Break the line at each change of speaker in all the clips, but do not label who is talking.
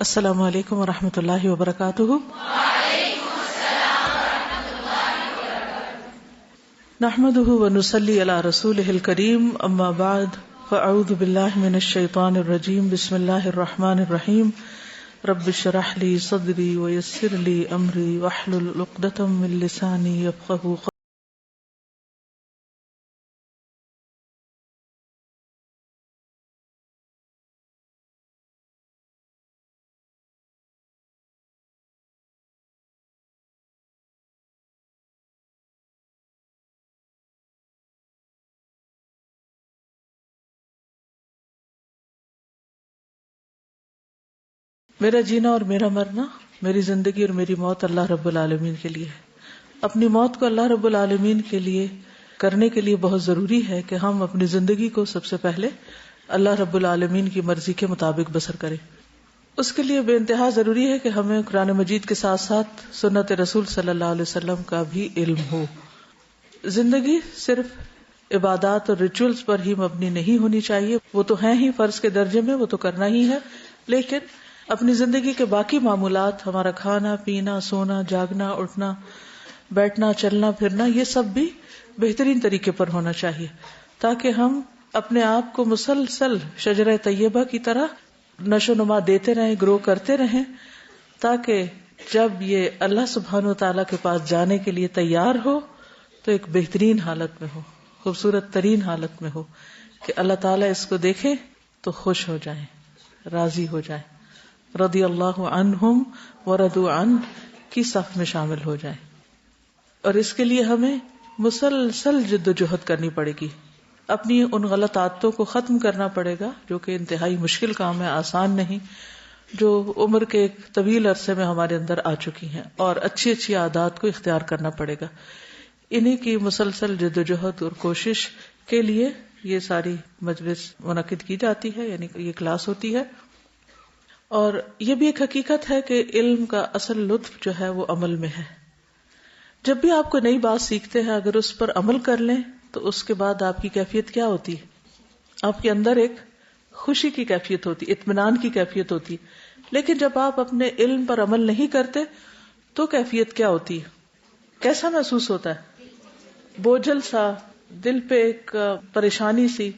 السلام علیکم ورحمۃ اللہ وبرکاتہ۔ نحمده ونصلی علی رسولہ الکریم، اما بعد فاعوذ باللہ من الشیطان الرجیم، بسم اللہ الرحمن الرحیم۔ رب اشرح لی صدری ویسر لی امری واحلل عقدۃ من لسانی یفقہوا قولی۔ میرا جینا اور میرا مرنا، میری زندگی اور میری موت اللہ رب العالمین کے لیے ہے۔ اپنی موت کو اللہ رب العالمین کے لیے کرنے کے لیے بہت ضروری ہے کہ ہم اپنی زندگی کو سب سے پہلے اللہ رب العالمین کی مرضی کے مطابق بسر کریں۔ اس کے لیے بے انتہا ضروری ہے کہ ہمیں قرآن مجید کے ساتھ ساتھ سنت رسول صلی اللہ علیہ وسلم کا بھی علم ہو۔ زندگی صرف عبادات اور ریچولز پر ہی مبنی نہیں ہونی چاہیے، وہ تو ہیں ہی فرض کے درجے میں، وہ تو کرنا ہی ہے، لیکن اپنی زندگی کے باقی معمولات، ہمارا کھانا پینا، سونا جاگنا، اٹھنا بیٹھنا، چلنا پھرنا، یہ سب بھی بہترین طریقے پر ہونا چاہیے، تاکہ ہم اپنے آپ کو مسلسل شجرہ طیبہ کی طرح نشو نما دیتے رہیں، گرو کرتے رہیں، تاکہ جب یہ اللہ سبحانہ و تعالیٰ کے پاس جانے کے لیے تیار ہو تو ایک بہترین حالت میں ہو، خوبصورت ترین حالت میں ہو، کہ اللہ تعالیٰ اس کو دیکھے تو خوش ہو جائیں، راضی ہو جائیں، رضی اللہ عنہم ورضوا عنہ کی صف میں شامل ہو جائیں۔ اور اس کے لیے ہمیں مسلسل جد و جہد کرنی پڑے گی، اپنی ان غلط عادتوں کو ختم کرنا پڑے گا، جو کہ انتہائی مشکل کام ہے، آسان نہیں، جو عمر کے ایک طویل عرصے میں ہمارے اندر آ چکی ہیں، اور اچھی اچھی عادات کو اختیار کرنا پڑے گا۔ انہی کی مسلسل جد و جہد اور کوشش کے لیے یہ ساری مجلس منعقد کی جاتی ہے، یعنی یہ کلاس ہوتی ہے۔ اور یہ بھی ایک حقیقت ہے کہ علم کا اصل لطف جو ہے وہ عمل میں ہے۔ جب بھی آپ کو نئی بات سیکھتے ہیں، اگر اس پر عمل کر لیں تو اس کے بعد آپ کی کیفیت کیا ہوتی ہے؟ آپ کے اندر ایک خوشی کی کیفیت ہوتی، اطمینان کی کیفیت ہوتی۔ لیکن جب آپ اپنے علم پر عمل نہیں کرتے تو کیفیت کیا ہوتی ہے؟ کیسا محسوس ہوتا ہے؟ بوجھل سا، دل پہ ایک پریشانی سی،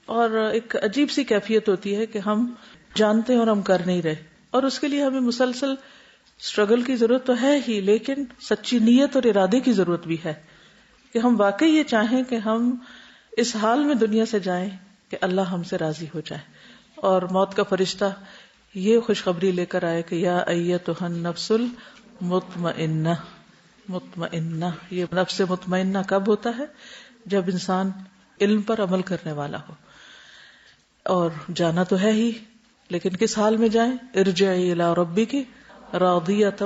اور ایک عجیب سی کیفیت ہوتی ہے کہ ہم جانتے ہیں اور ہم کر نہیں رہے۔ اور اس کے لیے ہمیں مسلسل اسٹرگل کی ضرورت تو ہے ہی، لیکن سچی نیت اور ارادے کی ضرورت بھی ہے کہ ہم واقعی یہ چاہیں کہ ہم اس حال میں دنیا سے جائیں کہ اللہ ہم سے راضی ہو جائے، اور موت کا فرشتہ یہ خوشخبری لے کر آئے کہ یا ایتھا النفس المطمئنہ۔ مطمئنہ، یہ نفس مطمئنہ کب ہوتا ہے؟ جب انسان علم پر عمل کرنے والا ہو۔ اور جانا تو ہے ہی، لیکن کس حال میں جائیں؟ ارجعی الی ربک راضیۃ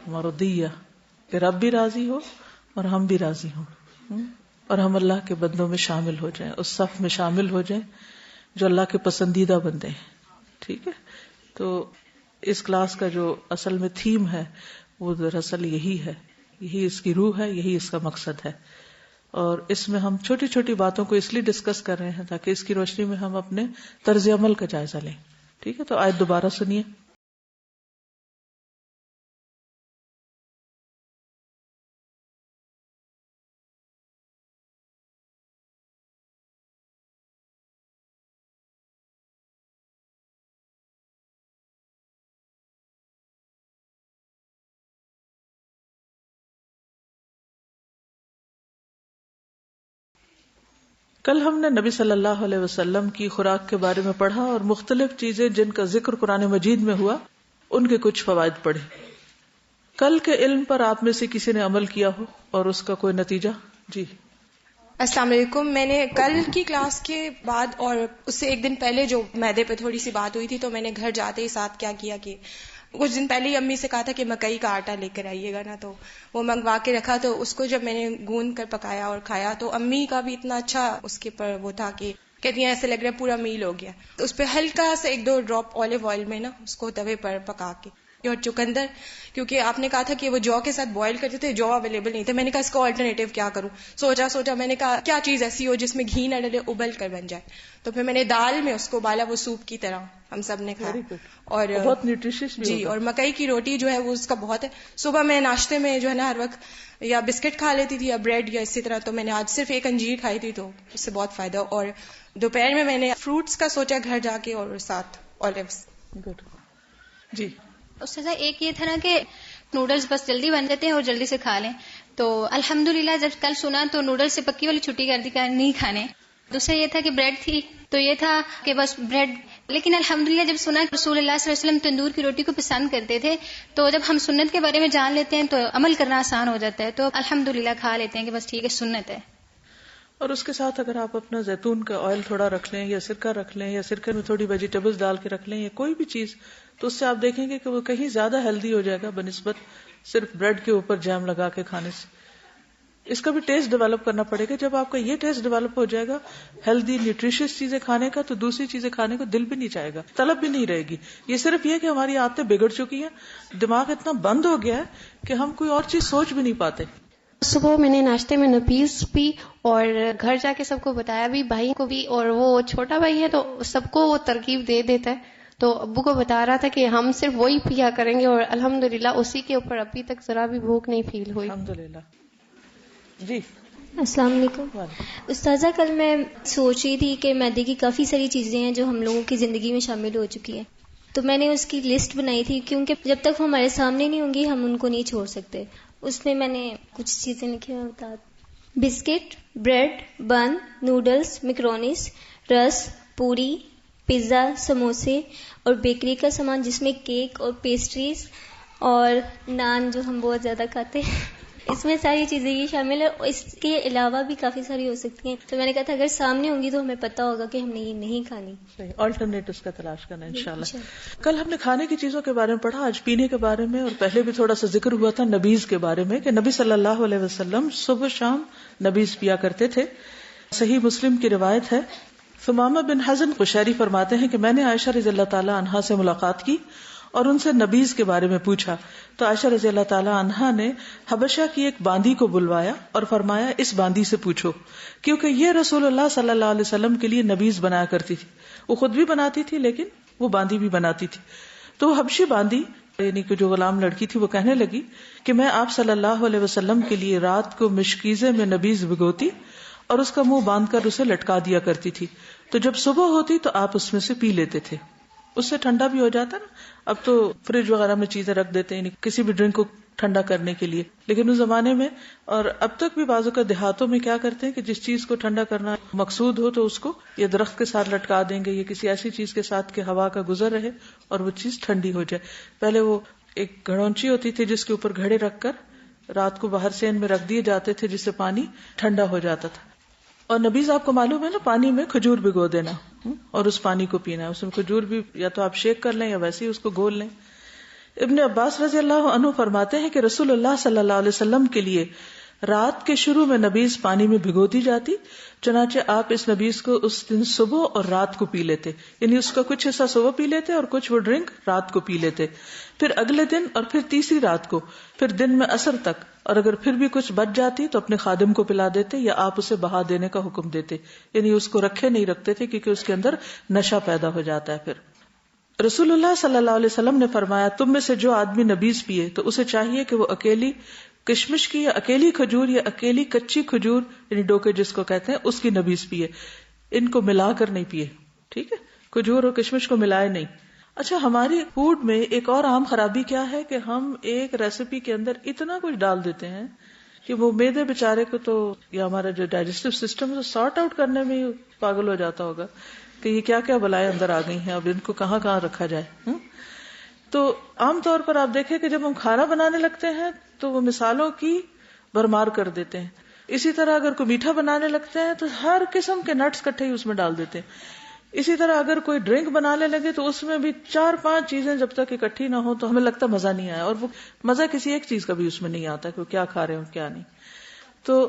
مرضیہ، کہ رب بھی راضی ہو اور ہم بھی راضی ہوں، اور ہم اللہ کے بندوں میں شامل ہو جائیں، اس صف میں شامل ہو جائیں جو اللہ کے پسندیدہ بندے ہیں۔ ٹھیک ہے، تو اس کلاس کا جو اصل میں تھیم ہے وہ دراصل یہی ہے، یہی اس کی روح ہے، یہی اس کا مقصد ہے۔ اور اس میں ہم چھوٹی چھوٹی باتوں کو اس لیے ڈسکس کر رہے ہیں تاکہ اس کی روشنی میں ہم اپنے طرز عمل کا جائزہ لیں۔ ٹھیک ہے، تو آیت دوبارہ سنیے۔ کل ہم نے نبی صلی اللہ علیہ وسلم کی خوراک کے بارے میں پڑھا اور مختلف چیزیں جن کا ذکر قرآن مجید میں ہوا ان کے کچھ فوائد پڑھے۔ کل کے علم پر آپ میں سے کسی نے عمل کیا ہو اور اس کا کوئی نتیجہ؟ جی
السلام علیکم۔ میں نے کل کی کلاس کے بعد اور اس سے ایک دن پہلے جو معدے پہ تھوڑی سی بات ہوئی تھی، تو میں نے گھر جاتے ہی ساتھ کیا کیا کہ کچھ دن پہلے ہی امی سے کہا تھا کہ مکئی کا آٹا لے کر آئیے گا نا، تو وہ منگوا کے رکھا، تو اس کو جب میں نے گوند کر پکایا اور کھایا تو امی کا بھی اتنا اچھا اس کے پر وہ تھا کہ کہتی ہیں ایسے لگ رہا ہے پورا میل ہو گیا۔ تو اس پہ ہلکا سا 1-2 ڈراپ آلیو آئل میں نا اس کو توے پر پکا کے اور چقندر، کیونکہ آپ نے کہا تھا کہ وہ جو کے ساتھ بوائل کرتے تھے، جو اویلیبل نہیں تھے. میں نے کہا اس کا آلٹرنیٹو کیا کروں، سوچا میں نے کہا کیا چیز ایسی ہو جس میں گھی نہ ڈلے، ابل کر بن جائے. تو پھر میں نے دال میں اس کو ابالا، وہ سوپ کی طرح ہم سب نے کھایا. اور
بہت نیوٹریشس بھی
جی، اور مکئی کی روٹی جو ہے وہ اس کا بہت ہے. صبح میں ناشتے میں جو ہے نا ہر وقت یا بسکٹ کھا لیتی تھی یا بریڈ یا اسی طرح، تو میں نے آج صرف ایک انجیر کھائی تھی، تو اس سے بہت فائدہ. اور دوپہر میں میں نے فروٹس کا سوچا گھر جا کے، اور ساتھ اولیوز.
گڈ. جی
استاذہ ایک یہ تھا نا کہ نوڈلز بس جلدی بن جاتے ہیں اور جلدی سے کھا لیں، تو الحمدللہ جب کل سنا تو نوڈلز سے پکی والی چھٹی کر دی کہ نہیں کھانے. دوسرا یہ تھا کہ بریڈ تھی تو یہ تھا کہ بس بریڈ، لیکن الحمدللہ جب سنا کہ رسول اللہ صلی اللہ علیہ وسلم تندور کی روٹی کو پسند کرتے تھے، تو جب ہم سنت کے بارے میں جان لیتے ہیں تو عمل کرنا آسان ہو جاتا ہے. تو الحمدللہ کھا لیتے ہیں کہ بس ٹھیک ہے، سنت ہے.
اور اس کے ساتھ اگر آپ اپنا زیتون کا آئل تھوڑا رکھ لیں یا سرکہ رکھ لیں یا سرکے میں تھوڑی ویجیٹیبلز ڈال کے رکھ لیں یا کوئی بھی چیز، تو اس سے آپ دیکھیں گے کہ وہ کہیں زیادہ ہیلدی ہو جائے گا بنسبت صرف بریڈ کے اوپر جیم لگا کے کھانے سے. اس کا بھی ٹیسٹ ڈیولپ کرنا پڑے گا. جب آپ کا یہ ٹیسٹ ڈیولپ ہو جائے گا ہیلدی نیوٹریشس چیزیں کھانے کا، تو دوسری چیزیں کھانے کو دل بھی نہیں چاہے گا، طلب بھی نہیں رہے گی. یہ صرف یہ کہ ہماری عادتیں بگڑ چکی ہیں، دماغ اتنا بند ہو گیا ہے کہ ہم کوئی اور چیز سوچ بھی نہیں پاتے.
صبح میں نے ناشتے میں نبیز پی اور گھر جا کے سب کو بتایا بھی، بھائی کو بھی، اور وہ چھوٹا بھائی ہے تو سب کو وہ ترغیب دے دیتا ہے. تو ابو کو بتا رہا تھا کہ ہم صرف وہی پیا کریں گے، اور الحمدللہ اسی کے اوپر ابھی تک ذرا بھی بھوک نہیں فیل ہوئی.
الحمدللہ. جی
السلام علیکم استاذہ. کل میں سوچ رہی تھی کہ میدے کی کافی ساری چیزیں ہیں جو ہم لوگوں کی زندگی میں شامل ہو چکی ہیں، تو میں نے اس کی لسٹ بنائی تھی، کیونکہ جب تک وہ ہمارے سامنے نہیں ہوں گی ہم ان کو نہیں چھوڑ سکتے. اس میں نے کچھ چیزیں لکھی ہیں، بتا دوں. بسکٹ، بریڈ، بن، نوڈلز، میکرونیز، رس، پوری، پیزا، سموسے اور بیکری کا سامان جس میں کیک اور پیسٹریز اور نان جو ہم بہت زیادہ کھاتے ہیں، اس میں ساری چیزیں یہ شامل ہے. اس کے علاوہ بھی کافی ساری ہو سکتی ہیں. تو میں نے کہا تھا اگر سامنے ہوں گی تو ہمیں پتہ ہوگا کہ ہم نے یہ نہیں کھانی.
آلٹرنیٹس کا تلاش کرنا انشاءاللہ. کل ہم نے کھانے کی چیزوں کے بارے میں پڑھا، آج پینے کے بارے میں، اور پہلے بھی تھوڑا سا ذکر ہوا تھا نبیز کے بارے میں کہ نبی صلی اللہ علیہ وسلم صبح شام نبیز پیا کرتے تھے. صحیح مسلم کی روایت ہے. ثمامہ بن حزن قشیری فرماتے ہیں کہ میں نے عائشہ رضی اللہ تعالی عنہا سے ملاقات کی اور ان سے نبیز کے بارے میں پوچھا، تو عائشہ رضی اللہ تعالی عنہا نے حبشہ کی ایک باندی کو بلوایا اور فرمایا اس باندی سے پوچھو، کیونکہ یہ رسول اللہ صلی اللہ علیہ وسلم کے لیے نبیز بنایا کرتی تھی. وہ خود بھی بناتی تھی لیکن وہ باندی بھی بناتی تھی. تو وہ حبشی باندی یعنی کہ جو غلام لڑکی تھی وہ کہنے لگی کہ میں آپ صلی اللہ علیہ وسلم کے لیے رات کو مشکیزے میں نبیز بھگوتی اور اس کا منہ باندھ کر اسے لٹکا دیا کرتی تھی، تو جب صبح ہوتی تو آپ اس میں سے پی لیتے تھے. اس سے ٹھنڈا بھی ہو جاتا نا. اب تو فریج وغیرہ میں چیزیں رکھ دیتے ہیں کسی بھی ڈرنک کو ٹھنڈا کرنے کے لیے، لیکن اس زمانے میں اور اب تک بھی بعضوں کا دیہاتوں میں کیا کرتے ہیں کہ جس چیز کو ٹھنڈا کرنا مقصود ہو تو اس کو یا درخت کے ساتھ لٹکا دیں گے یا کسی ایسی چیز کے ساتھ کہ ہوا کا گزر رہے اور وہ چیز ٹھنڈی ہو جائے. پہلے وہ ایک گھڑونچی ہوتی تھی جس کے اوپر گھڑے رکھ کر رات کو باہر سین میں رکھ دیے جاتے تھے جس سے پانی ٹھنڈا ہو جاتا تھا. اور نبیز آپ کو معلوم ہے نا، پانی میں کھجور بھگو دینا اور اس پانی کو پینا. اس میں کھجور بھی یا تو آپ شیک کر لیں یا ویسے ہی اس کو گھول لیں. ابن عباس رضی اللہ عنہ فرماتے ہیں کہ رسول اللہ صلی اللہ علیہ وسلم کے لیے رات کے شروع میں نبیز پانی میں بھگو دی جاتی، چنانچہ آپ اس نبیز کو اس دن صبح اور رات کو پی لیتے، یعنی اس کا کچھ حصہ صبح پی لیتے اور کچھ وہ ڈرنک رات کو پی لیتے، پھر اگلے دن اور پھر تیسری رات کو، پھر دن میں عصر تک، اور اگر پھر بھی کچھ بچ جاتی تو اپنے خادم کو پلا دیتے یا آپ اسے بہا دینے کا حکم دیتے، یعنی اس کو رکھے نہیں رکھتے تھے کیونکہ اس کے اندر نشہ پیدا ہو جاتا ہے. پھر رسول اللہ صلی اللہ علیہ وسلم نے فرمایا تم میں سے جو آدمی نبیز پیے تو اسے چاہیے کہ وہ اکیلی کشمش کی یا اکیلی کھجور یا اکیلی کچی کھجور یعنی ڈوکے جس کو کہتے ہیں اس کی نبیز پیے، ان کو ملا کر نہیں پیے. ٹھیک ہے، کھجور اور کشمش کو ملائے نہیں. اچھا، ہماری فوڈ میں ایک اور عام خرابی کیا ہے کہ ہم ایک ریسیپی کے اندر اتنا کچھ ڈال دیتے ہیں کہ وہ میدے بیچارے کو تو یا ہمارا جو ڈائجسٹو سسٹم ہے سارٹ آؤٹ کرنے میں پاگل ہو جاتا ہوگا کہ یہ کیا کیا بلائیں اندر آ گئی ہیں، اب ان کو کہاں کہاں رکھا جائے. تو عام طور پر آپ دیکھیں کہ جب ہم کھانا بنانے لگتے ہیں تو وہ مثالوں کی بھرمار کر دیتے ہیں. اسی طرح اگر کوئی میٹھا بنانے لگتے ہیں تو ہر قسم کے نٹس کٹھے ہی اس میں ڈال دیتے ہیں. اسی طرح اگر کوئی ڈرنک بنانے لگے تو اس میں بھی 4-5 چیزیں جب تک اکٹھی نہ ہو تو ہمیں لگتا مزہ نہیں آیا، اور وہ مزہ کسی ایک چیز کا بھی اس میں نہیں آتا کہ وہ کیا کھا رہے ہیں اور کیا نہیں. تو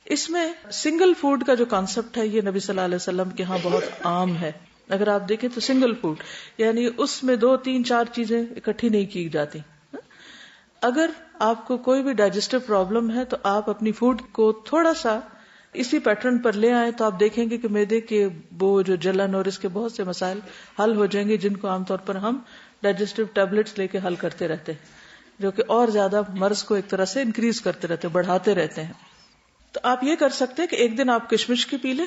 اس میں سنگل فوڈ کا جو کانسیپٹ ہے یہ نبی صلی اللہ علیہ وسلم کے ہاں بہت عام ہے. اگر آپ دیکھیں تو سنگل فوڈ یعنی اس میں 2, 3, 4 چیزیں اکٹھی نہیں کی جاتی. اگر آپ کو کوئی بھی ڈائجسٹو پرابلم ہے تو آپ اپنی فوڈ کو تھوڑا سا اسی پیٹرن پر لے آئیں تو آپ دیکھیں گے کہ معدے کے وہ جو جلن اور اس کے بہت سے مسائل حل ہو جائیں گے، جن کو عام طور پر ہم ڈائجسٹو ٹیبلٹس لے کے حل کرتے رہتے ہیں، جو کہ اور زیادہ مرض کو ایک طرح سے انکریز کرتے رہتے ہیں، بڑھاتے رہتے ہیں. تو آپ یہ کر سکتے ہیں کہ ایک دن آپ کشمش کی پی لیں،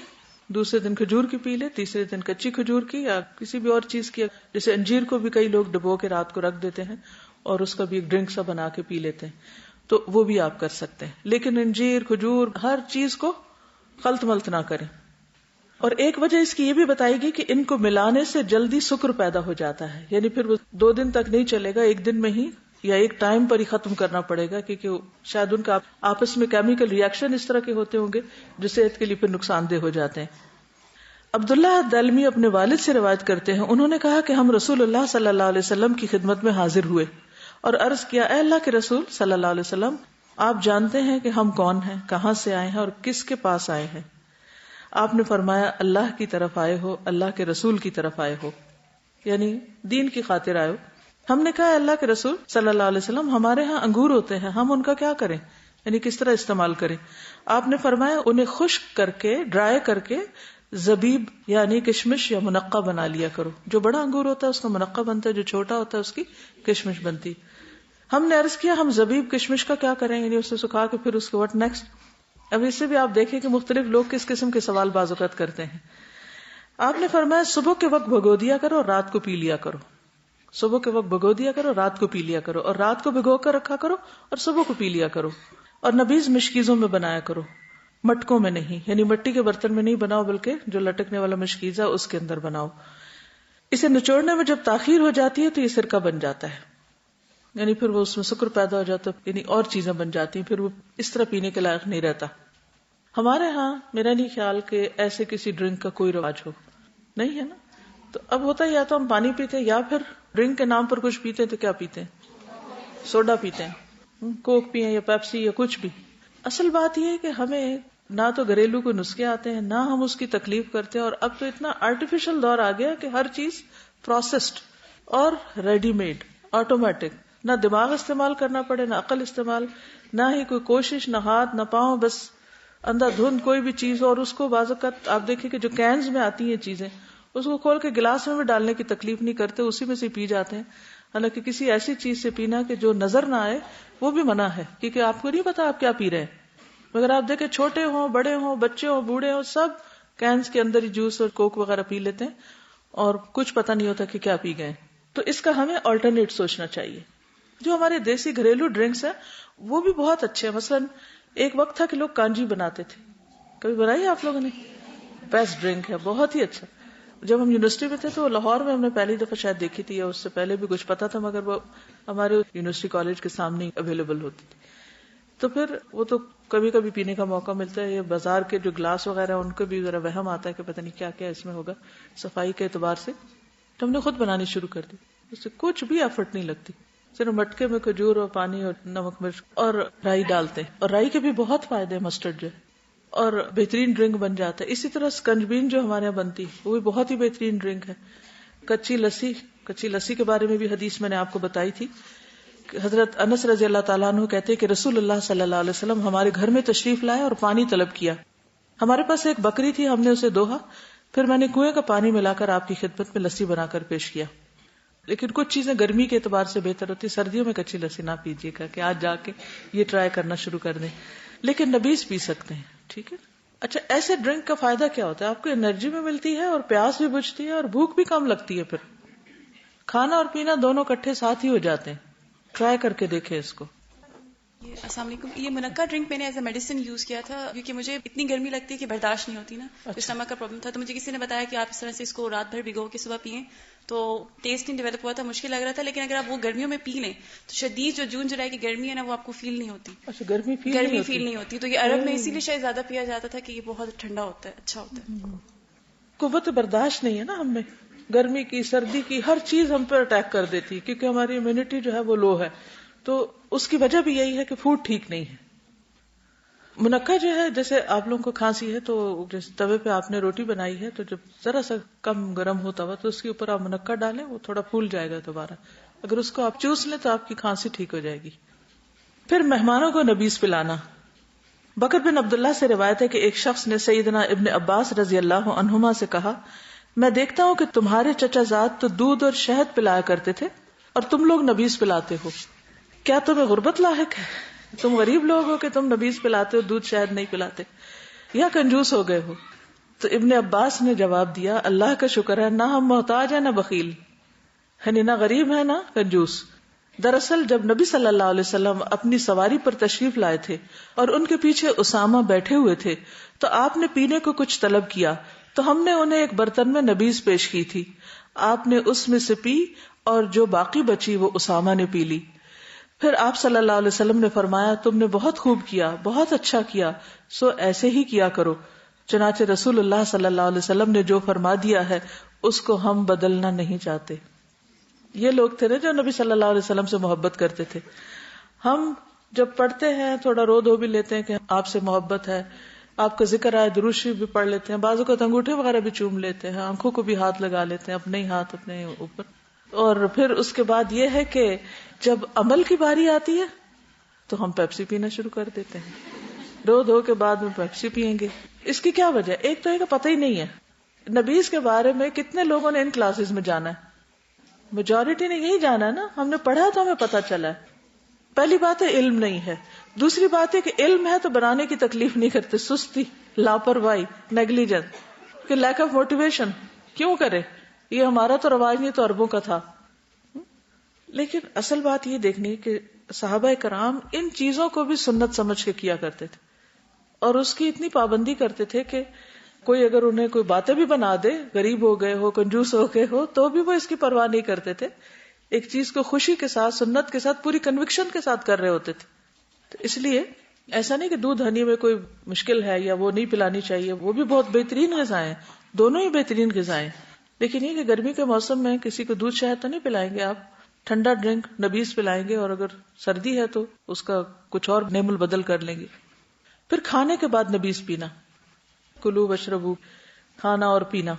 دوسرے دن کھجور کی پی لیں، تیسرے دن کچی کھجور کی یا کسی بھی اور چیز کی. جیسے انجیر کو بھی کئی لوگ ڈبو کے رات کو رکھ دیتے ہیں اور اس کا بھی ایک ڈرنک سا بنا کے پی لیتے ہیں، تو وہ بھی آپ کر سکتے ہیں. لیکن انجیر کھجور ہر چیز کو خلط ملط نہ کریں. اور ایک وجہ اس کی یہ بھی بتائے گی کہ ان کو ملانے سے جلدی سکر پیدا ہو جاتا ہے، یعنی پھر وہ 2 دن تک نہیں چلے گا، ایک دن میں ہی یا ایک ٹائم پر ہی ختم کرنا پڑے گا، کیونکہ شاید ان کا آپس میں کیمیکل ریاکشن اس طرح کے ہوتے ہوں گے جو صحت کے لیے پھر نقصان دہ ہو جاتے ہیں. عبداللہ دلمی اپنے والد سے روایت کرتے ہیں، انہوں نے کہا کہ ہم رسول اللہ صلی اللہ علیہ وسلم کی خدمت میں حاضر ہوئے اور عرض کیا، اے اللہ کے رسول صلی اللہ علیہ وسلم، آپ جانتے ہیں کہ ہم کون ہیں، کہاں سے آئے ہیں اور کس کے پاس آئے ہیں؟ آپ نے فرمایا، اللہ کی طرف آئے ہو، اللہ کے رسول کی طرف آئے ہو، یعنی دین کی خاطر آئے ہو. ہم نے کہا، اللہ کے رسول صلی اللہ علیہ وسلم، ہمارے ہاں انگور ہوتے ہیں، ہم ان کا کیا کریں، یعنی کس طرح استعمال کریں؟ آپ نے فرمایا، انہیں خشک کر کے، ڈرائی کر کے زبیب یعنی کشمش یا منقع بنا لیا کرو. جو بڑا انگور ہوتا ہے اس کا منقع بنتا ہے، جو چھوٹا ہوتا ہے اس کی کشمش بنتی. ہم نے عرض کیا، ہم زبیب کشمش کا کیا کریں، یعنی اسے سکھا کے پھر اس کے وٹ نیکسٹ. اب اس سے بھی آپ دیکھیں کہ مختلف لوگ کس قسم کے سوال بعض اوقات کرتے ہیں. آپ نے فرمایا، صبح کے وقت بھگو دیا کرو اور رات کو پی لیا کرو. صبح کے وقت بھگو دیا کرو، رات کو پی لیا کرو، اور رات کو بھگو کر رکھا کرو اور صبح کو پی لیا کرو. اور نبیذ مشکیزوں میں بنایا کرو، مٹکوں میں نہیں، یعنی مٹی کے برتن میں نہیں بناؤ بلکہ جو لٹکنے والا مشکیزہ اس کے اندر بناؤ. اسے نچوڑنے میں جب تاخیر ہو جاتی ہے تو یہ سرکہ بن جاتا ہے، یعنی پھر وہ اس میں سکر پیدا ہو جاتا ہے، یعنی اور چیزیں بن جاتی ہیں، پھر وہ اس طرح پینے کے لائق نہیں رہتا. ہمارے ہاں میرا نہیں خیال کہ ایسے کسی ڈرنک کا کوئی رواج ہو، نہیں ہے نا. تو اب ہوتا ہے یا تو ہم پانی پیتے ہیں یا پھر ڈرنک کے نام پر کچھ پیتے ہیں. تو کیا پیتے ہیں؟ سوڈا پیتے ہیں، کوک پیئیں یا پیپسی یا کچھ بھی. اصل بات یہ ہے کہ ہمیں نہ تو گھریلو کو نسخے آتے ہیں، نہ ہم اس کی تکلیف کرتے ہیں. اور اب تو اتنا آرٹیفیشل دور آ گیا کہ ہر چیز پروسیسڈ اور ریڈی میڈ، آٹومیٹک. نہ دماغ استعمال کرنا پڑے، نہ عقل استعمال، نہ ہی کوئی کوشش، نہ ہاتھ نہ پاؤں، بس اندھا دھند کوئی بھی چیز. اور اس کو بعض اوقات آپ دیکھیں کہ جو کینز میں آتی ہیں چیزیں، اس کو کھول کے گلاس میں بھی ڈالنے کی تکلیف نہیں کرتے، اسی میں سے پی جاتے ہیں. حالانکہ کسی ایسی چیز سے پینا کہ جو نظر نہ آئے وہ بھی منع ہے، کیونکہ آپ کو نہیں پتا آپ کیا پی رہے ہیں. مگر آپ دیکھیں چھوٹے ہوں، بڑے ہوں، بچے ہوں، بوڑھے ہوں، سب کینز کے اندر ہی جوس اور کوک وغیرہ پی لیتے ہیں اور کچھ پتہ نہیں ہوتا کہ کیا پی گئے. تو اس کا ہمیں آلٹرنیٹ سوچنا چاہیے. جو ہمارے دیسی گھریلو ڈرنکس ہیں وہ بھی بہت اچھے ہیں. مثلا ایک وقت تھا کہ لوگ کانجی بناتے تھے، کبھی بنائی آپ لوگوں نے؟ بیسٹ ڈرنک ہے، بہت ہی اچھا. جب ہم یونیورسٹی میں تھے تو لاہور میں ہم نے پہلی دفعہ شاید دیکھی تھی، یا اس سے پہلے بھی کچھ پتا تھا، مگر وہ ہمارے یونیورسٹی کالج کے سامنے اویلیبل ہوتی تھی. تو پھر وہ تو کبھی کبھی پینے کا موقع ملتا ہے. یہ بازار کے جو گلاس وغیرہ ان کو بھی ذرا وہم آتا ہے کہ پتہ نہیں کیا کیا اس میں ہوگا صفائی کے اعتبار سے. تو ہم نے خود بنانی شروع کر دی، اس سے کچھ بھی ایفرٹ نہیں لگتی. صرف مٹکے میں کھجور اور پانی اور نمک مرچ اور رائی ڈالتے ہیں، اور رائی کے بھی بہت فائدے ہیں، مسٹرڈ جو ہے، اور بہترین ڈرنک بن جاتا ہے. اسی طرح سکنجبین جو ہمارے یہاں بنتی وہ بھی بہت ہی بہترین ڈرنک ہے. کچی لسی کے بارے میں بھی حدیث میں نے آپ کو بتائی تھی. حضرت انس رضی اللہ تعالیٰ عنہ کہتے کہ رسول اللہ صلی اللہ علیہ وسلم ہمارے گھر میں تشریف لائے اور پانی طلب کیا. ہمارے پاس ایک بکری تھی، ہم نے اسے دوہا، پھر میں نے کنویں کا پانی ملا کر آپ کی خدمت میں لسی بنا کر پیش کیا. لیکن کچھ چیزیں گرمی کے اعتبار سے بہتر ہوتی، سردیوں میں کچی لسی نہ پیجیے گا کہ آج جا کے یہ ٹرائی کرنا شروع کر دیں، لیکن نبیذ پی سکتے ہیں. ٹھیک ہے. اچھا، ایسے ڈرنک کا فائدہ کیا ہوتا ہے؟ آپ کو انرجی بھی ملتی ہے اور پیاس بھی بجھتی ہے اور بھوک بھی کم لگتی ہے. پھر کھانا اور پینا دونوں کٹھے ساتھ ہی ہو جاتے ہیں. ٹرائی کر کے دیکھیں اس کو.
السلام علیکم. یہ منقع ڈرنک میں نے ایز اے میڈیسن یوز کیا تھا، کیونکہ مجھے اتنی گرمی لگتی ہے کہ برداشت نہیں ہوتی نا، اسٹمک کا پرابلم تھا. تو مجھے کسی نے بتایا کہ آپ اس طرح سے اس کو رات بھر بھگو کے صبح پئیں، تو ٹیسٹ نہیں ڈیولپ ہوا تھا، مشکل لگ رہا تھا. لیکن اگر آپ وہ گرمیوں میں پی لیں تو شدید جو جون جولائی کی گرمی ہے نا وہ آپ کو فیل نہیں ہوتی.
اچھا، گرمی
فیل نہیں ہوتی. تو یہ عرب میں اسی لیے شاید زیادہ پیا جاتا تھا کہ یہ بہت ٹھنڈا ہوتا ہے، اچھا ہوتا ہے.
قوت برداشت نہیں ہے نا ہم میں، گرمی کی سردی کی ہر چیز ہم پہ اٹیک کر دیتی، کیونکہ ہماری امیونٹی جو ہے وہ لو ہے. تو اس کی وجہ بھی یہی ہے کہ فوڈ ٹھیک نہیں ہے. منقع جو ہے، جیسے آپ لوگوں کو کھانسی ہے تو جیسے توے پہ آپ نے روٹی بنائی ہے تو جب ذرا سا کم گرم ہوتا ہوا تو اس کے اوپر آپ منقع ڈالیں، وہ تھوڑا پھول جائے گا دوبارہ. اگر اس کو آپ چوس لیں تو آپ کی کھانسی ٹھیک ہو جائے گی. پھر مہمانوں کو نبیذ پلانا. بکر بن عبداللہ سے روایت ہے کہ ایک شخص نے سیدنا ابن عباس رضی اللہ عنہما سے کہا، میں دیکھتا ہوں کہ تمہارے چچا زاد تو دودھ اور شہد پلایا کرتے تھے اور تم لوگ نبیذ پلاتے ہو، کیا تمہیں غربت لاحق ہے؟ تم غریب لوگ ہو کہ تم نبیذ پلاتے ہو، دودھ شہد نہیں پلاتے، یا کنجوس ہو گئے ہو؟ تو ابن عباس نے جواب دیا، اللہ کا شکر ہے، نہ ہم محتاج ہیں نہ بخیل، یعنی نہ غریب ہے نہ کنجوس. دراصل جب نبی صلی اللہ علیہ وسلم اپنی سواری پر تشریف لائے تھے اور ان کے پیچھے اسامہ بیٹھے ہوئے تھے تو آپ نے پینے کو کچھ طلب کیا تو ہم نے انہیں ایک برتن میں نبیذ پیش کی تھی. آپ نے اس میں سے پی اور جو باقی بچی وہ اسامہ نے پی لی. پھر آپ صلی اللہ علیہ وسلم نے فرمایا، تم نے بہت خوب کیا، بہت اچھا کیا، سو ایسے ہی کیا کرو. چنانچہ رسول اللہ صلی اللہ علیہ وسلم نے جو فرما دیا ہے اس کو ہم بدلنا نہیں چاہتے. یہ لوگ تھے نا جو نبی صلی اللہ علیہ وسلم سے محبت کرتے تھے. ہم جب پڑھتے ہیں تھوڑا رو دھو بھی لیتے ہیں کہ آپ سے محبت ہے، آپ کا ذکر آئے درود شریف بھی پڑھ لیتے ہیں، بعضوں کو انگوٹھے وغیرہ بھی چوم لیتے ہیں، آنکھوں کو بھی ہاتھ لگا لیتے ہیں، اپنے ہی ہاتھ اپنے اوپر. اور پھر اس کے بعد یہ ہے کہ جب عمل کی باری آتی ہے تو ہم پیپسی پینا شروع کر دیتے ہیں. رو دھو کے بعد میں پیپسی پیئیں گے. اس کی کیا وجہ؟ ایک تو ہے کہ پتہ ہی نہیں ہے نبیذ کے بارے میں. کتنے لوگوں نے ان کلاسز میں جانا ہے؟ میجورٹی نے یہی جانا ہے نا. ہم نے پڑھا تو ہمیں پتا چلا ہے. پہلی بات ہے علم نہیں ہے. دوسری بات ہے کہ علم ہے تو بنانے کی تکلیف نہیں کرتے. سستی، لاپرواہی، نیگلیجنس، کہ لیک آف موٹیویشن. کیوں کرے؟ یہ ہمارا تو رواج نہیں تو عربوں کا تھا. لیکن اصل بات یہ دیکھنی کہ صحابہ کرام ان چیزوں کو بھی سنت سمجھ کے کیا کرتے تھے اور اس کی اتنی پابندی کرتے تھے کہ کوئی اگر انہیں کوئی باتیں بھی بنا دے، غریب ہو گئے ہو، کنجوس ہو گئے ہو، تو بھی وہ اس کی پرواہ نہیں کرتے تھے. ایک چیز کو خوشی کے ساتھ، سنت کے ساتھ، پوری کنوکشن کے ساتھ کر رہے ہوتے تھے. تو اس لیے ایسا نہیں کہ دودھ ہنی میں کوئی مشکل ہے یا وہ نہیں پلانی چاہیے، وہ بھی بہت بہترین غذائیں، دونوں ہی بہترین غذائیں. لیکن یہ کہ گرمی کے موسم میں کسی کو دودھ شہد تو نہیں پلائیں گے آپ، ٹھنڈا ڈرنک نبیذ پلائیں گے، اور اگر سردی ہے تو اس کا کچھ اور نعم البدل کر لیں گے. پھر کھانے کے بعد نبیذ پینا، کلو واشربو، کھانا اور پینا.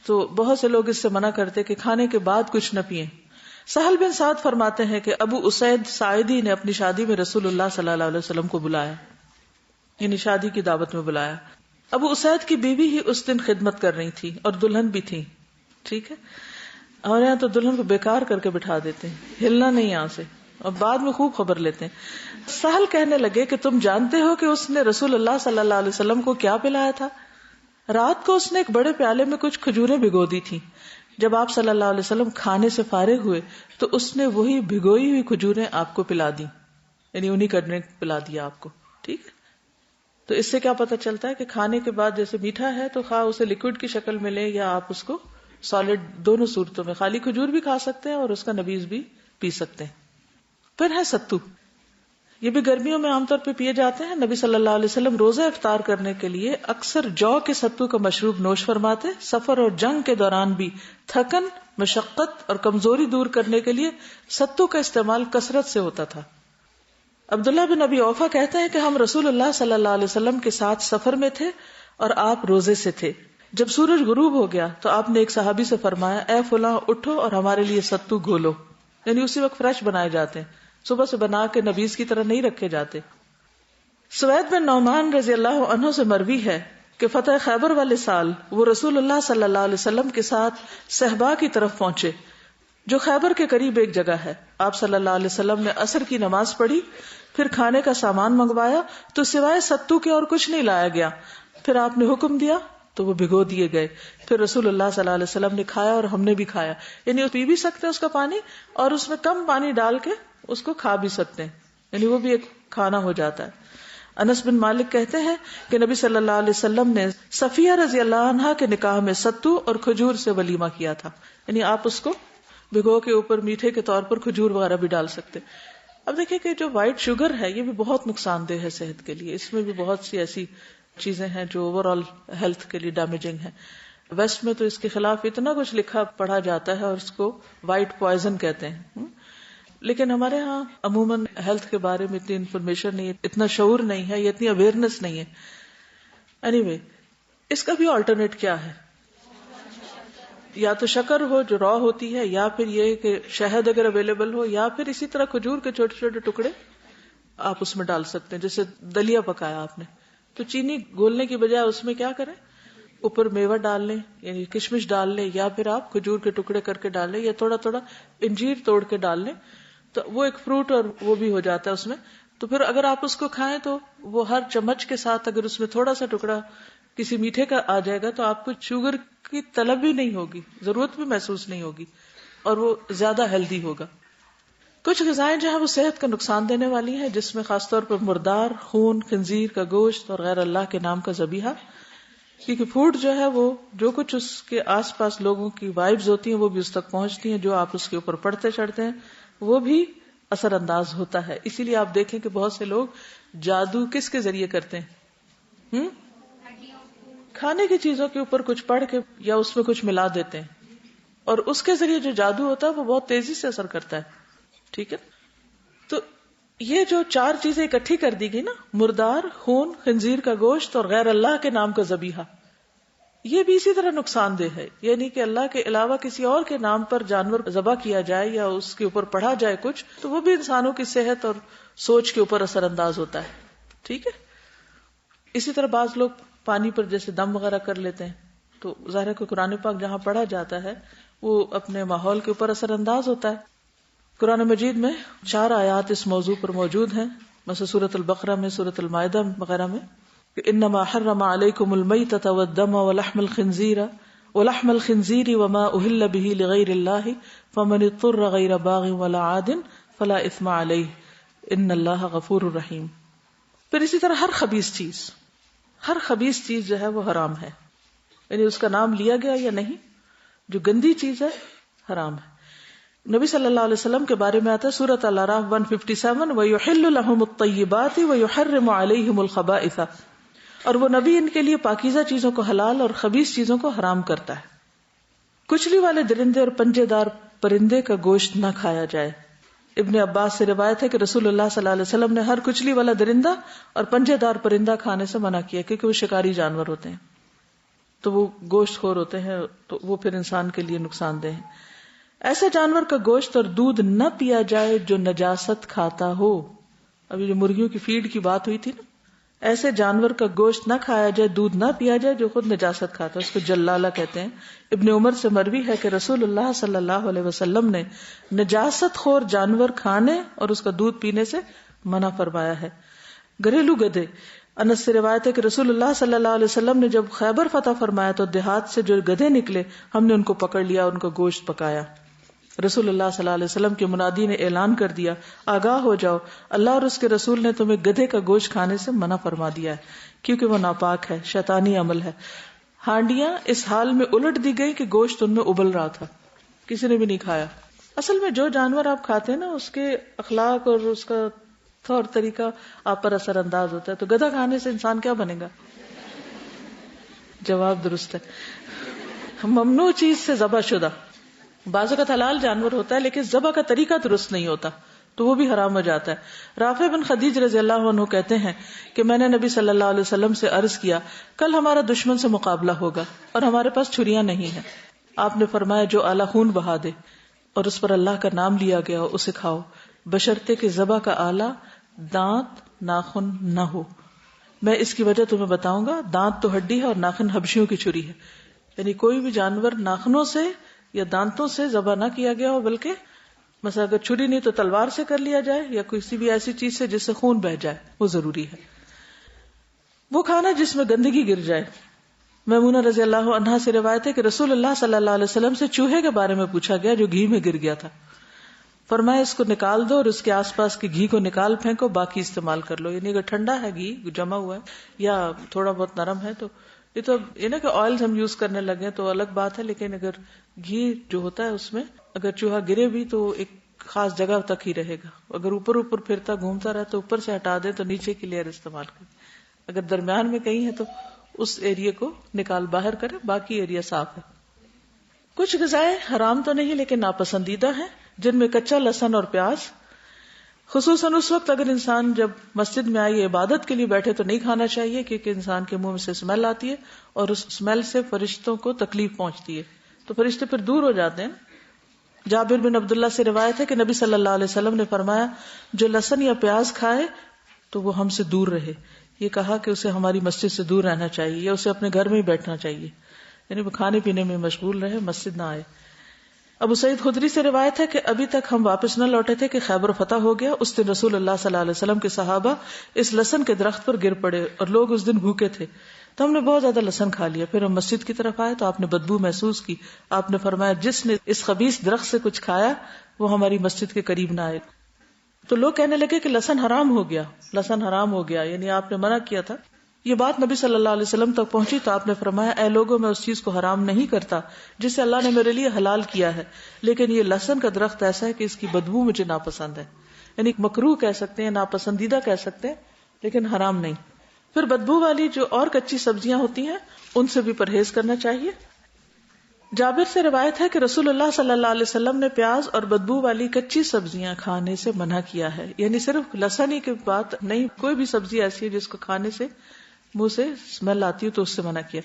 تو بہت سے لوگ اس سے منع کرتے کہ کھانے کے بعد کچھ نہ پیئیں. سہل بن سعد فرماتے ہیں کہ ابو اسید ساعدی نے اپنی شادی میں رسول اللہ صلی اللہ علیہ وسلم کو بلایا، یعنی شادی کی دعوت میں بلایا. ابو اسید کی بیوی ہی اس دن خدمت کر رہی تھی اور دلہن بھی تھی. ٹھیک ہے، اور یہاں تو دلہن کو بیکار کر کے بٹھا دیتے ہیں، ہلنا نہیں یہاں سے، اور بعد میں خوب خبر لیتے ہیں. سہل کہنے لگے کہ تم جانتے ہو کہ اس نے رسول اللہ صلی اللہ علیہ وسلم کو کیا پلایا تھا؟ رات کو اس نے ایک بڑے پیالے میں کچھ کھجوریں بھگو دی تھی. جب آپ صلی اللہ علیہ وسلم کھانے سے فارغ ہوئے تو اس نے وہی بھگوئی ہوئی کھجوریں آپ کو پلا دی، یعنی انہی کا ڈرنک پلا دیا آپ کو. ٹھیک ہے، تو اس سے کیا پتہ چلتا ہے کہ کھانے کے بعد جیسے میٹھا ہے تو خواہ اسے لیکوڈ کی شکل میں لیں یا آپ اس کو سالڈ، دونوں صورتوں میں خالی کھجور بھی کھا سکتے ہیں اور اس کا نبیذ بھی پی سکتے ہیں. پھر ہے ستو، یہ بھی گرمیوں میں عام طور پہ پیے جاتے ہیں. نبی صلی اللہ علیہ وسلم روزہ افطار کرنے کے لیے اکثر جو کے ستو کا مشروب نوش فرماتے. سفر اور جنگ کے دوران بھی تھکن، مشقت اور کمزوری دور کرنے کے لیے ستو کا استعمال کثرت سے ہوتا تھا. عبداللہ بن ابی اوفا کہتے ہیں کہ ہم رسول اللہ صلی اللہ علیہ وسلم کے ساتھ سفر میں تھے اور آپ روزے سے تھے. جب سورج غروب ہو گیا تو آپ نے ایک صحابی سے فرمایا، اے فلاں اٹھو اور ہمارے لیے ستو گھولو. یعنی اسی وقت فریش بنائے جاتے ہیں، صبح سے بنا کے نبیذ کی طرح نہیں رکھے جاتے. سوید بن نعمان رضی اللہ عنہ سے مروی ہے کہ فتح خیبر والے سال وہ رسول اللہ صلی اللہ علیہ وسلم کے ساتھ صحبا کی طرف پہنچے جو خیبر کے قریب ایک جگہ ہے. آپ صلی اللہ علیہ وسلم نے عصر کی نماز پڑھی، پھر کھانے کا سامان منگوایا تو سوائے ستو کے اور کچھ نہیں لایا گیا. پھر آپ نے حکم دیا تو وہ بھگو دیے گئے. پھر رسول اللہ صلی اللہ علیہ وسلم نے کھایا اور ہم نے بھی کھایا. یعنی پی بھی سکتے ہیں اس کا پانی اور اس میں کم پانی ڈال کے اس کو کھا بھی سکتے ہیں، یعنی وہ بھی ایک کھانا ہو جاتا ہے. انس بن مالک کہتے ہیں کہ نبی صلی اللہ علیہ وسلم نے صفیہ رضی اللہ عنہا کے نکاح میں ستو اور کھجور سے ولیمہ کیا تھا. یعنی آپ اس کو بھگو کے اوپر میٹھے کے طور پر کھجور وغیرہ بھی ڈال سکتے. اب دیکھیں کہ جو وائٹ شوگر ہے یہ بھی بہت نقصان دہ ہے صحت کے لیے. اس میں بھی بہت سی ایسی چیزیں ہیں جو اوور آل ہیلتھ کے لیے ڈیمیجنگ ہیں. ویسٹ میں تو اس کے خلاف اتنا کچھ لکھا پڑھا جاتا ہے اور اس کو وائٹ پوائزن کہتے ہیں. لیکن ہمارے ہاں عموماً ہیلتھ کے بارے میں اتنی انفارمیشن نہیں ہے، اتنا شعور نہیں ہے، یا اتنی اویئرنیس نہیں ہے. اینی اس کا بھی آلٹرنیٹ کیا ہے؟ یا تو شکر ہو جو را ہوتی ہے، یا پھر یہ کہ شہد اگر اویلیبل ہو، یا پھر اسی طرح کھجور کے چھوٹے چھوٹے ٹکڑے آپ اس میں ڈال سکتے ہیں. جیسے دلیا پکایا آپ نے تو چینی گھولنے کی بجائے اس میں کیا کریں، اوپر میوہ ڈال لیں، یعنی کشمش ڈال لیں، یا پھر آپ کھجور کے ٹکڑے کر کے ڈال لیں، یا تھوڑا تھوڑا انجیر توڑ کے ڈال لیں، تو وہ ایک فروٹ اور وہ بھی ہو جاتا ہے اس میں. تو پھر اگر آپ اس کو کھائیں تو وہ ہر چمچ کے ساتھ اگر اس میں تھوڑا سا ٹکڑا کسی میٹھے کا آ جائے گا تو آپ کو شوگر کی طلب بھی نہیں ہوگی، ضرورت بھی محسوس نہیں ہوگی، اور وہ زیادہ ہیلدی ہوگا. کچھ غذائیں جو ہیں وہ صحت کا نقصان دینے والی ہیں، جس میں خاص طور پر مردار، خون، خنزیر کا گوشت اور غیر اللہ کے نام کا ذبیحہ. کیونکہ فوڈ جو ہے وہ جو کچھ اس کے آس پاس لوگوں کی وائبز ہوتی ہیں وہ بھی اس تک پہنچتی ہیں، جو آپ اس کے اوپر پڑھتے چڑھتے ہیں وہ بھی اثر انداز ہوتا ہے. اسی لیے آپ دیکھیں کہ بہت سے لوگ جادو کس کے ذریعے کرتے ہیں؟ کھانے کی چیزوں کے اوپر کچھ پڑھ کے یا اس میں کچھ ملا دیتے ہیں، اور اس کے ذریعے جو جادو ہوتا ہے وہ بہت تیزی سے اثر کرتا ہے. ٹھیک ہے، تو یہ جو 4 چیزیں اکٹھی کر دی گئی نا، مردار، خون، خنزیر کا گوشت اور غیر اللہ کے نام کا ذبیحہ، یہ بھی اسی طرح نقصان دہ ہے. یعنی کہ اللہ کے علاوہ کسی اور کے نام پر جانور ذبح کیا جائے یا اس کے اوپر پڑھا جائے کچھ، تو وہ بھی انسانوں کی صحت اور سوچ کے اوپر اثر انداز ہوتا ہے. ٹھیک ہے، اسی طرح بعض لوگ پانی پر جیسے دم وغیرہ کر لیتے ہیں، تو ظاہر ہے کہ قرآن پاک جہاں پڑھا جاتا ہے وہ اپنے ماحول کے اوپر اثر انداز ہوتا ہے. قرآن مجید میں 4 آیات اس موضوع پر موجود ہیں، مثلا سورۃ البقرہ میں، سورۃ المائدہ وغیرہ میں، کہ انما حرم علیکم المیتۃ والدم ولحم الخنزیر وما اہل به لغیر اللہ فمن اضطر غیر باغ ولا عاد فلا اثم علیہ ان اللہ غفور رحیم. پھر اسی طرح ہر خبیث چیز جو ہے وہ حرام ہے، یعنی اس کا نام لیا گیا یا نہیں، جو گندی چیز ہے حرام ہے. نبی صلی اللہ علیہ وسلم کے بارے میں آتا ہے سورۃ الاعراف 157 وَيُحِلُّ لَهُمُ الطَّيِّبَاتِ وَيُحَرِّمُ عَلَيْهِمُ الْخَبَائِثَ، اور وہ نبی ان کے لیے پاکیزہ چیزوں کو حلال اور خبیث چیزوں کو حرام کرتا ہے. کچلی والے درندے اور پنجے دار پرندے کا گوشت نہ کھایا جائے. ابن عباس سے روایت ہے کہ رسول اللہ صلی اللہ علیہ وسلم نے ہر کچلی والا درندہ اور پنجے دار پرندہ کھانے سے منع کیا، کیونکہ وہ شکاری جانور ہوتے ہیں، تو وہ گوشت خور ہوتے ہیں، تو وہ پھر انسان کے لیے نقصان دہ ہیں. ایسے جانور کا گوشت اور دودھ نہ پیا جائے جو نجاست کھاتا ہو. ابھی جو مرغیوں کی فیڈ کی بات ہوئی تھی نا، ایسے جانور کا گوشت نہ کھایا جائے، دودھ نہ پیا جائے جو خود نجاست کھاتا ہے، اس کو جلالہ کہتے ہیں. ابن عمر سے مروی ہے کہ رسول اللہ صلی اللہ علیہ وسلم نے نجاست خور جانور کھانے اور اس کا دودھ پینے سے منع فرمایا ہے. گھریلو گدھے، انس سے روایت ہے کہ رسول اللہ صلی اللہ علیہ وسلم نے جب خیبر فتح فرمایا تو دیہات سے جو گدھے نکلے ہم نے ان کو پکڑ لیا، ان کا گوشت پکایا. رسول اللہ صلی اللہ علیہ وسلم کے منادی نے اعلان کر دیا، آگاہ ہو جاؤ، اللہ اور اس کے رسول نے تمہیں گدھے کا گوشت کھانے سے منع فرما دیا ہے، کیونکہ وہ ناپاک ہے، شیطانی عمل ہے. ہانڈیاں اس حال میں الٹ دی گئی کہ گوشت ان میں ابل رہا تھا، کسی نے بھی نہیں کھایا. اصل میں جو جانور آپ کھاتے ہیں نا، اس کے اخلاق اور اس کا طور طریقہ آپ پر اثر انداز ہوتا ہے. تو گدھا کھانے سے انسان کیا بنے گا؟ جواب درست ہے. ممنوع چیز سے ذبح شدہ، بعض اوقات حلال جانور ہوتا ہے لیکن ذبح کا طریقہ درست نہیں ہوتا تو وہ بھی حرام ہو جاتا ہے. رافع بن خدیج رضی اللہ عنہ کہتے ہیں کہ میں نے نبی صلی اللہ علیہ وسلم سے عرض کیا، کل ہمارا دشمن سے مقابلہ ہوگا اور ہمارے پاس چھریاں نہیں ہیں. آپ نے فرمایا جو اعلی خون بہا دے اور اس پر اللہ کا نام لیا گیا ہو اسے کھاؤ، بشرطے کہ ذبح کا آلہ دانت ناخن نہ ہو. میں اس کی وجہ تمہیں بتاؤں گا. دانت تو ہڈی ہے اور ناخن حبشیوں کی چھری ہے، یعنی کوئی بھی جانور ناخنوں سے یا دانتوں سے ذبح نہ کیا گیا ہو، بلکہ مثلا اگر چھری نہیں تو تلوار سے کر لیا جائے یا کسی بھی ایسی چیز سے جس سے خون بہ جائے، وہ ضروری ہے. وہ کھانا جس میں گندگی گر جائے. میمونہ رضی اللہ عنہا سے روایت ہے کہ رسول اللہ صلی اللہ علیہ وسلم سے چوہے کے بارے میں پوچھا گیا جو گھی میں گر گیا تھا. فرمایا اس کو نکال دو اور اس کے آس پاس کے گھی کو نکال پھینکو، باقی استعمال کر لو. یعنی اگر ٹھنڈا ہے گھی جمع ہوا ہے یا تھوڑا بہت نرم ہے تو یہ تو یہ نا کہ آئل ہم یوز کرنے لگے تو الگ بات ہے، لیکن اگر گھی جو ہوتا ہے اس میں اگر چوہا گرے بھی تو ایک خاص جگہ تک ہی رہے گا. اگر اوپر اوپر پھرتا گھومتا رہے تو اوپر سے ہٹا دیں تو نیچے کی لیئر استعمال کریں. اگر درمیان میں کہیں ہے تو اس ایریا کو نکال باہر کریں، باقی ایریا صاف ہے. کچھ غذائیں حرام تو نہیں لیکن ناپسندیدہ ہیں، جن میں کچا لہسن اور پیاز. خصوصاً اس وقت اگر انسان جب مسجد میں آئی عبادت کے لیے بیٹھے تو نہیں کھانا چاہیے، کیونکہ انسان کے منہ میں سے اسمیل آتی ہے اور اس اسمیل سے فرشتوں کو تکلیف پہنچتی ہے، تو فرشتے پھر دور ہو جاتے ہیں. جابر بن عبداللہ سے روایت ہے کہ نبی صلی اللہ علیہ وسلم نے فرمایا جو لہسن یا پیاز کھائے تو وہ ہم سے دور رہے. یہ کہا کہ اسے ہماری مسجد سے دور رہنا چاہیے یا اسے اپنے گھر میں ہی بیٹھنا چاہیے، یعنی وہ کھانے پینے میں مشغول رہے، مسجد نہ آئے. ابو سعید خدری سے روایت ہے کہ ابھی تک ہم واپس نہ لوٹے تھے کہ خیبر فتح ہو گیا. اس دن رسول اللہ صلی اللہ علیہ وسلم کے صحابہ اس لہسن کے درخت پر گر پڑے اور لوگ اس دن بھوکے تھے، تو ہم نے بہت زیادہ لہسن کھا لیا. پھر ہم مسجد کی طرف آئے تو آپ نے بدبو محسوس کی. آپ نے فرمایا جس نے اس خبیث درخت سے کچھ کھایا وہ ہماری مسجد کے قریب نہ آئے. تو لوگ کہنے لگے کہ لہسن حرام ہو گیا، لہسن حرام ہو گیا، یعنی آپ نے منع کیا تھا. یہ بات نبی صلی اللہ علیہ وسلم تک پہنچی تو آپ نے فرمایا اے لوگوں، میں اس چیز کو حرام نہیں کرتا جسے اللہ نے میرے لیے حلال کیا ہے، لیکن یہ لہسن کا درخت ایسا ہے کہ اس کی بدبو مجھے ناپسند ہے. یعنی مکروہ کہہ سکتے ہیں، ناپسندیدہ کہہ سکتے ہیں، لیکن حرام نہیں. پھر بدبو والی جو اور کچی سبزیاں ہوتی ہیں ان سے بھی پرہیز کرنا چاہیے. جابر سے روایت ہے کہ رسول اللہ صلی اللہ علیہ وسلم نے پیاز اور بدبو والی کچی سبزیاں کھانے سے منع کیا ہے. یعنی صرف لہسن ہی کی بات نہیں، کوئی بھی سبزی ایسی ہے جس کو کھانے سے منہ سے اسمیل آتی ہے تو اس سے منع کیا.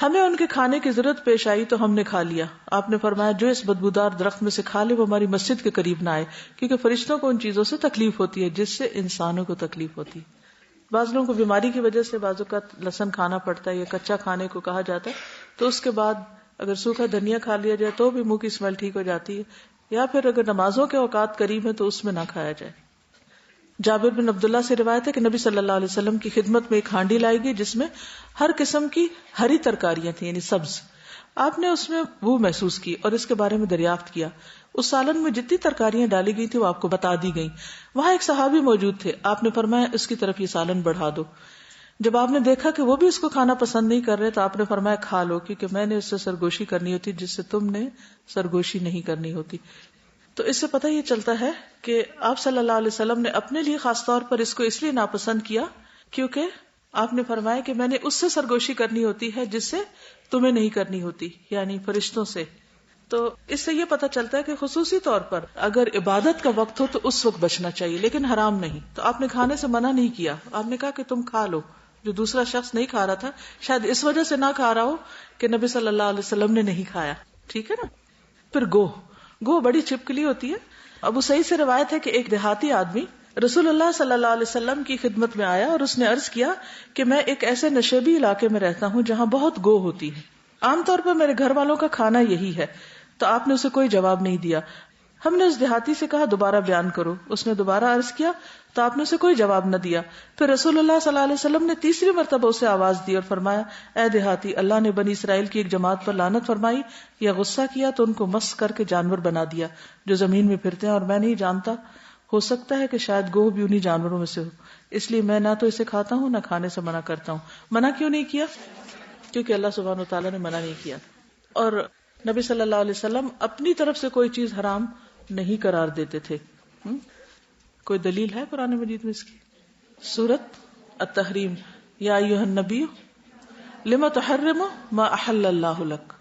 ہمیں ان کے کھانے کی ضرورت پیش آئی تو ہم نے کھا لیا. آپ نے فرمایا جو اس بدبودار درخت میں سے کھا لے وہ ہماری مسجد کے قریب نہ آئے، کیونکہ فرشتوں کو ان چیزوں سے تکلیف ہوتی ہے جس سے انسانوں کو تکلیف ہوتی ہے. بعض لوگوں کو بیماری کی وجہ سے بعض اوقات لہسن کھانا پڑتا ہے یا کچا کھانے کو کہا جاتا ہے، تو اس کے بعد اگر سوکھا دھنیا کھا لیا جائے تو بھی منہ کی اسمیل ٹھیک ہو جاتی ہے، یا پھر اگر نمازوں کے اوقات قریب ہیں تو اس میں نہ کھایا جائے. جابر بن عبداللہ سے روایت ہے کہ نبی صلی اللہ علیہ وسلم کی خدمت میں ایک ہانڈی لائی گئی جس میں ہر قسم کی ہری ترکاریاں تھیں، یعنی سبز. آپ نے اس میں بو محسوس کی اور اس کے بارے میں دریافت کیا. اس سالن میں جتنی ترکاریاں ڈالی گئی تھی وہ آپ کو بتا دی گئیں. وہاں ایک صحابی موجود تھے، آپ نے فرمایا اس کی طرف یہ سالن بڑھا دو. جب آپ نے دیکھا کہ وہ بھی اس کو کھانا پسند نہیں کر رہے تو آپ نے فرمایا کھا لو، کیونکہ میں نے اس سے سرگوشی کرنی ہوتی جس سے تم نے سرگوشی نہیں کرنی ہوتی. تو اس سے پتہ یہ چلتا ہے کہ آپ صلی اللہ علیہ وسلم نے اپنے لیے خاص طور پر اس کو اس لیے ناپسند کیا کیونکہ آپ نے فرمایا کہ میں نے اس سے سرگوشی کرنی ہوتی ہے جس سے تمہیں نہیں کرنی ہوتی، یعنی فرشتوں سے. تو اس سے یہ پتہ چلتا ہے کہ خصوصی طور پر اگر عبادت کا وقت ہو تو اس وقت بچنا چاہیے، لیکن حرام نہیں. تو آپ نے کھانے سے منع نہیں کیا، آپ نے کہا کہ تم کھا لو. جو دوسرا شخص نہیں کھا رہا تھا شاید اس وجہ سے نہ کھا رہا ہو کہ نبی صلی اللہ علیہ وسلم نے نہیں کھایا. ٹھیک ہے نا. پھر گو بڑی چھپکلی ہوتی ہے. ابو سعید سے روایت ہے کہ ایک دیہاتی آدمی رسول اللہ صلی اللہ علیہ وسلم کی خدمت میں آیا اور اس نے عرض کیا کہ میں ایک ایسے نشیبی علاقے میں رہتا ہوں جہاں بہت گو ہوتی ہے، عام طور پر میرے گھر والوں کا کھانا یہی ہے. تو آپ نے اسے کوئی جواب نہیں دیا. ہم نے اس دیہاتی سے کہا دوبارہ بیان کرو. اس نے دوبارہ عرض کیا تو آپ نے اسے کوئی جواب نہ دیا. پھر رسول اللہ صلی اللہ علیہ وسلم نے تیسری مرتبہ اسے آواز دی اور فرمایا اے دیہاتی، اللہ نے بنی اسرائیل کی ایک جماعت پر لعنت فرمائی یا غصہ کیا تو ان کو مس کر کے جانور بنا دیا جو زمین میں پھرتے ہیں، اور میں نہیں جانتا، ہو سکتا ہے کہ شاید گوہ بھی انہی جانوروں میں سے ہو، اس لیے میں نہ تو اسے کھاتا ہوں نہ کھانے سے منع کرتا ہوں. منع کیوں نہیں کیا؟ کیونکہ اللہ سبحانہ و تعالیٰ نے منع نہیں کیا. اور نبی صلی اللہ علیہ وسلم اپنی طرف سے کوئی چیز حرام نہیں قرار دیتے تھے. کوئی دلیل ہے قرآن مجید میں اس کی؟ سورۃ التحریم، یا ایھا النبی لما تحرم ما احل اللہ لک.